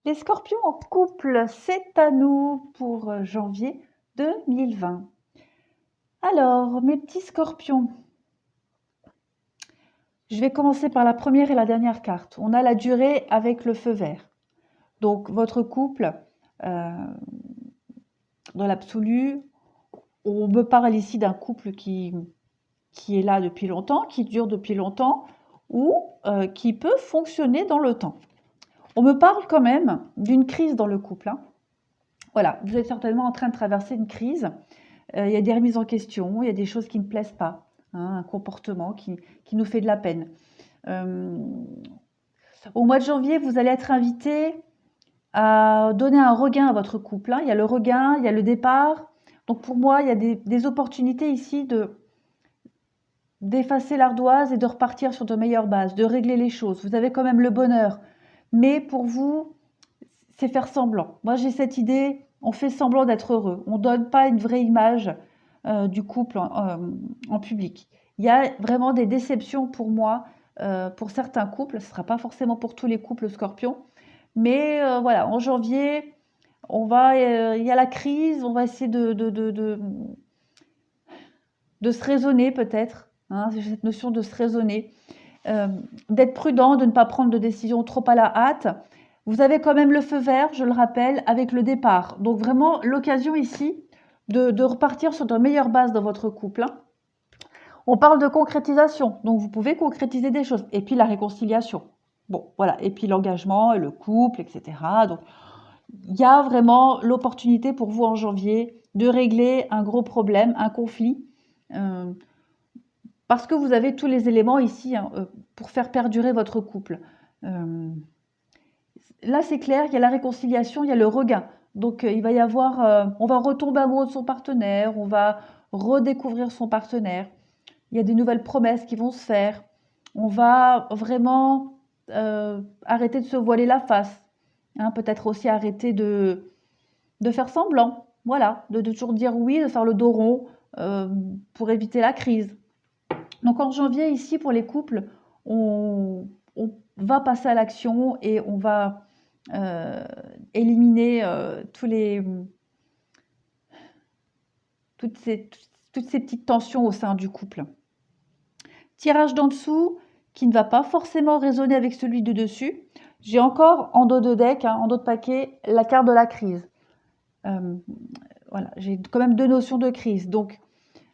Les scorpions en couple, c'est à nous pour janvier 2020. Alors, mes petits scorpions, je vais commencer par la première et la dernière carte. On a la durée avec le feu vert. Donc, votre couple, euh, dans l'absolu, on me parle ici d'un couple qui est là depuis longtemps, qui dure depuis longtemps, ou qui peut fonctionner dans le temps. On me parle quand même d'une crise dans le couple, hein. Voilà, vous êtes certainement en train de traverser une crise. Il y a des remises en question, il y a des choses qui ne plaisent pas, hein, un comportement qui nous fait de la peine. Euh, Au mois de janvier, vous allez être invité à donner un regain à votre couple, hein. Il y a le regain, il y a le départ. Donc pour moi, il y a des opportunités ici d'effacer l'ardoise et de repartir sur de meilleures bases, de régler les choses. Vous avez quand même le bonheur. Mais pour vous, c'est faire semblant. Moi, j'ai cette idée, on fait semblant d'être heureux. On ne donne pas une vraie image du couple en public. Il y a vraiment des déceptions pour moi, pour certains couples. Ce ne sera pas forcément pour tous les couples scorpions. Mais voilà, en janvier, il y a la crise, on va essayer de se raisonner peut-être, hein, cette notion de se raisonner, euh, d'être prudent, de ne pas prendre de décision trop à la hâte. Vous avez quand même le feu vert, je le rappelle, avec le départ. Donc vraiment l'occasion ici de repartir sur de meilleures bases dans votre couple, hein. On parle de concrétisation, donc vous pouvez concrétiser des choses. Et puis la réconciliation. Bon, voilà. Et puis l'engagement, le couple, etc. Donc il y a vraiment l'opportunité pour vous en janvier de régler un gros problème, un conflit. Euh, Parce que vous avez tous les éléments ici, hein, pour faire perdurer votre couple. Euh, Là, c'est clair, il y a la réconciliation, il y a le regain. Donc, il va y avoir, on va retomber amoureux de son partenaire, on va redécouvrir son partenaire. Il y a des nouvelles promesses qui vont se faire. On va vraiment arrêter de se voiler la face, hein, peut-être aussi arrêter de faire semblant. Voilà, de toujours dire oui, de faire le dos rond euh, pour éviter la crise. Donc en janvier, ici, pour les couples, on va passer à l'action et on va euh, éliminer toutes, ces, toutes ces petites tensions au sein du couple. Tirage d'en dessous qui ne va pas forcément résonner avec celui de dessus. J'ai encore en dos de deck, hein, en dos de paquet, la carte de la crise. Euh, voilà, j'ai quand même deux notions de crise. Donc,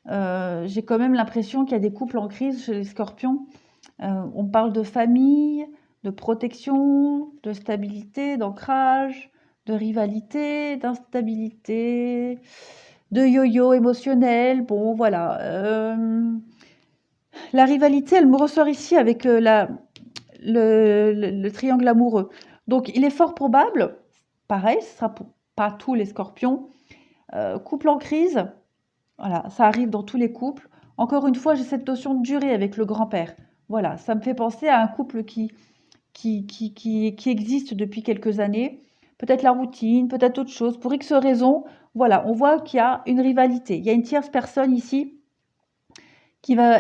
j'ai quand même l'impression qu'il y a des couples en crise chez les scorpions. On parle de famille, de protection, de stabilité, d'ancrage, de rivalité, d'instabilité, de yo-yo émotionnel. Bon, voilà. La rivalité, elle me ressort ici avec le triangle amoureux. Donc, il est fort probable, pareil, ce sera pour pas tous les scorpions, couple en crise, voilà, ça arrive dans tous les couples. Encore une fois, j'ai cette notion de durée avec le grand-père. Voilà, ça me fait penser à un couple qui existe depuis quelques années. Peut-être la routine, peut-être autre chose. Pour X raisons, voilà, on voit qu'il y a une rivalité. Il y a une tierce personne ici qui va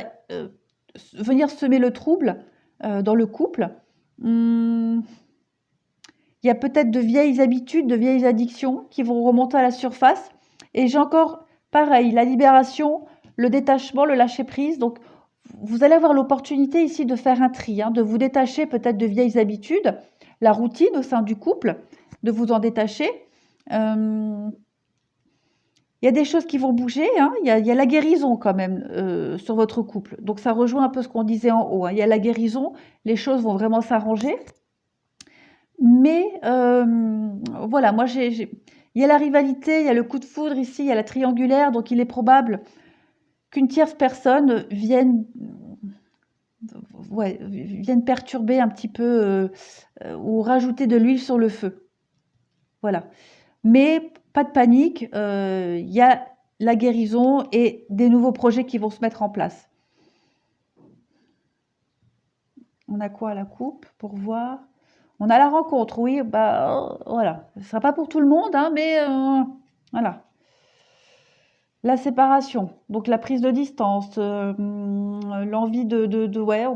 venir semer le trouble dans le couple. Hum, il y a peut-être de vieilles habitudes, de vieilles addictions qui vont remonter à la surface. Et j'ai encore, pareil, la libération, le détachement, le lâcher-prise. Donc, vous allez avoir l'opportunité ici de faire un tri, hein, de vous détacher peut-être de vieilles habitudes, la routine au sein du couple, de vous en détacher. Euh, il y a des choses qui vont bouger, hein. Il y a la guérison quand même sur votre couple. Donc ça rejoint un peu ce qu'on disait en haut, hein. Il y a la guérison, les choses vont vraiment s'arranger. Mais voilà, moi il y a la rivalité, il y a le coup de foudre ici, il y a la triangulaire, donc il est probable qu'une tierce personne vienne, ouais, vienne perturber un petit peu ou rajouter de l'huile sur le feu. Voilà. Mais pas de panique, il y a la guérison et des nouveaux projets qui vont se mettre en place. On a quoi à la coupe pour voir? On a la rencontre, oui, bah voilà. Ce ne sera pas pour tout le monde, hein, mais voilà. La séparation, donc la prise de distance, l'envie ouais,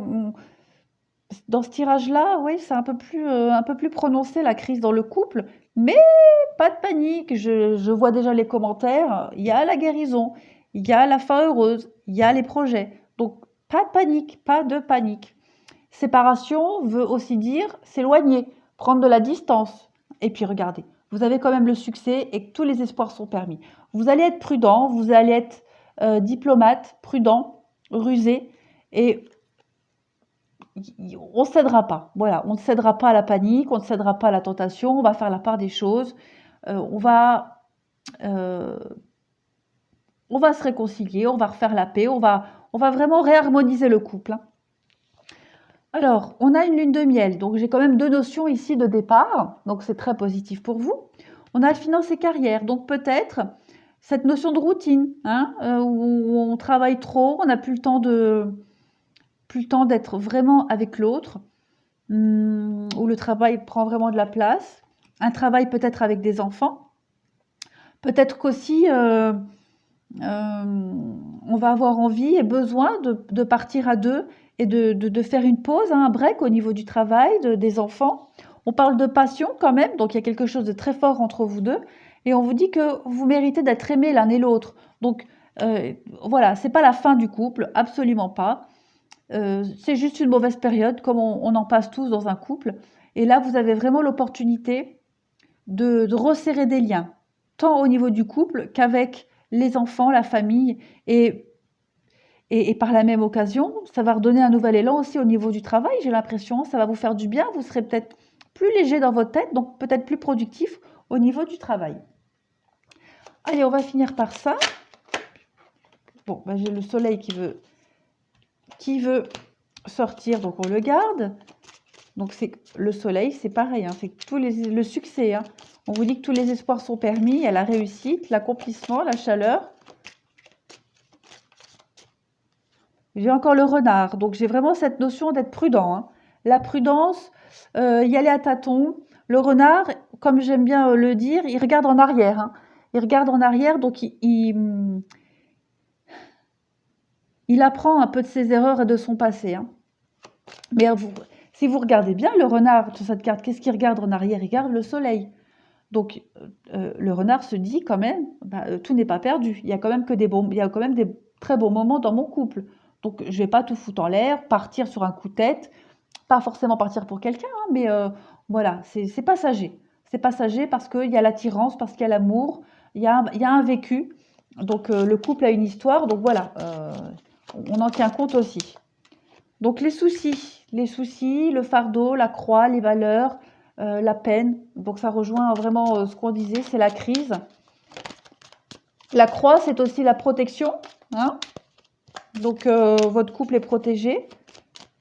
Dans ce tirage-là, oui, c'est un peu plus prononcé la crise dans le couple, mais pas de panique. Je vois déjà les commentaires. Il y a la guérison, il y a la fin heureuse, il y a les projets. Donc, pas de panique, pas de panique. Séparation veut aussi dire s'éloigner, prendre de la distance. Et puis regardez, vous avez quand même le succès et tous les espoirs sont permis. Vous allez être prudent, vous allez être diplomate, prudent, rusé et on ne cédera pas. Voilà, on ne cédera pas à la panique, on ne cédera pas à la tentation, on va faire la part des choses, on va euh, on va se réconcilier, on va refaire la paix, on va vraiment réharmoniser le couple, hein. Alors, on a une lune de miel, donc j'ai quand même deux notions ici de départ, donc c'est très positif pour vous. On a finance et carrière, donc peut-être cette notion de routine, hein, où on travaille trop, on n'a plus le temps d'être vraiment avec l'autre, où le travail prend vraiment de la place. Un travail peut-être avec des enfants. Peut-être qu'aussi, on va avoir envie et besoin de partir à deux et de faire une pause, hein, un break au niveau du travail, des enfants. On parle de passion quand même, donc il y a quelque chose de très fort entre vous deux. Et on vous dit que vous méritez d'être aimés l'un et l'autre. Donc voilà, c'est pas la fin du couple, absolument pas. C'est juste une mauvaise période, comme on en passe tous dans un couple. Et là, vous avez vraiment l'opportunité de resserrer des liens, tant au niveau du couple qu'avec les enfants, la famille. Et par la même occasion, ça va redonner un nouvel élan aussi au niveau du travail, j'ai l'impression. Ça va vous faire du bien, vous serez peut-être plus léger dans votre tête, donc peut-être plus productif au niveau du travail. Allez, on va finir par ça. Bon, ben j'ai le soleil qui veut sortir, donc on le garde. Donc c'est le soleil, c'est pareil, hein, c'est le succès, hein. On vous dit que tous les espoirs sont permis, il y a la réussite, l'accomplissement, la chaleur. J'ai encore le renard, donc j'ai vraiment cette notion d'être prudent, hein. La prudence, y aller à tâtons. Le renard, comme j'aime bien le dire, il regarde en arrière, hein. Il regarde en arrière, donc il apprend un peu de ses erreurs et de son passé, hein. Mais si vous regardez bien le renard sur cette carte, qu'est-ce qu'il regarde en arrière? Il regarde le soleil. Donc le renard se dit quand même, tout n'est pas perdu. Il y a quand même il y a quand même des très bons moments dans mon couple. Donc je vais pas tout foutre en l'air, partir sur un coup de tête, pas forcément partir pour quelqu'un, hein, mais voilà, c'est passager. C'est passager parce qu'il y a l'attirance, parce qu'il y a l'amour, il y a un vécu. Donc le couple a une histoire, donc voilà, on en tient compte aussi. Donc les soucis, le fardeau, la croix, les valeurs, la peine. Donc ça rejoint vraiment ce qu'on disait, c'est la crise. La croix, c'est aussi la protection, hein. Donc votre couple est protégé.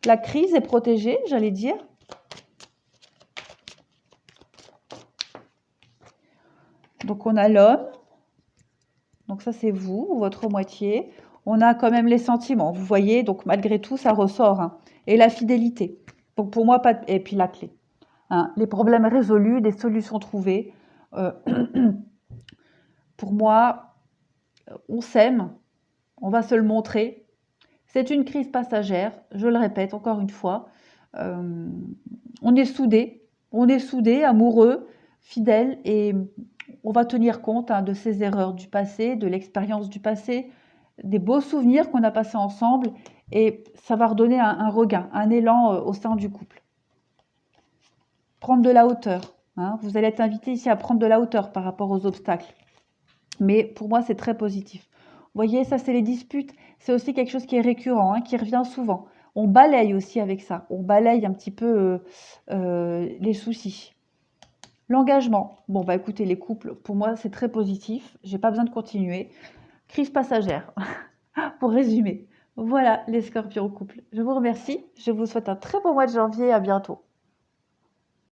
La crise est protégée, j'allais dire. Donc on a l'homme. Donc ça c'est vous, votre moitié. On a quand même les sentiments, vous voyez, donc malgré tout ça ressort, hein. Et la fidélité. Donc pour moi, pas de... Et puis la clé, hein. Les problèmes résolus, des solutions trouvées. Euh, pour moi, on s'aime, on va se le montrer. C'est une crise passagère, je le répète encore une fois. Euh, on est soudés, amoureux, fidèles, et on va tenir compte, hein, de ces erreurs du passé, de l'expérience du passé, des beaux souvenirs qu'on a passés ensemble, et ça va redonner un regain, un élan au sein du couple. Prendre de la hauteur, hein. Vous allez être invité ici à prendre de la hauteur par rapport aux obstacles. Mais pour moi, c'est très positif. Vous voyez, ça, c'est les disputes. C'est aussi quelque chose qui est récurrent, hein, qui revient souvent. On balaye aussi avec ça. On balaye un petit peu les soucis. L'engagement. Bon, bah écoutez, les couples, pour moi, c'est très positif. J'ai pas besoin de continuer. Crise passagère, pour résumer. Voilà les scorpions couple. Je vous remercie. Je vous souhaite un très bon mois de janvier. À bientôt.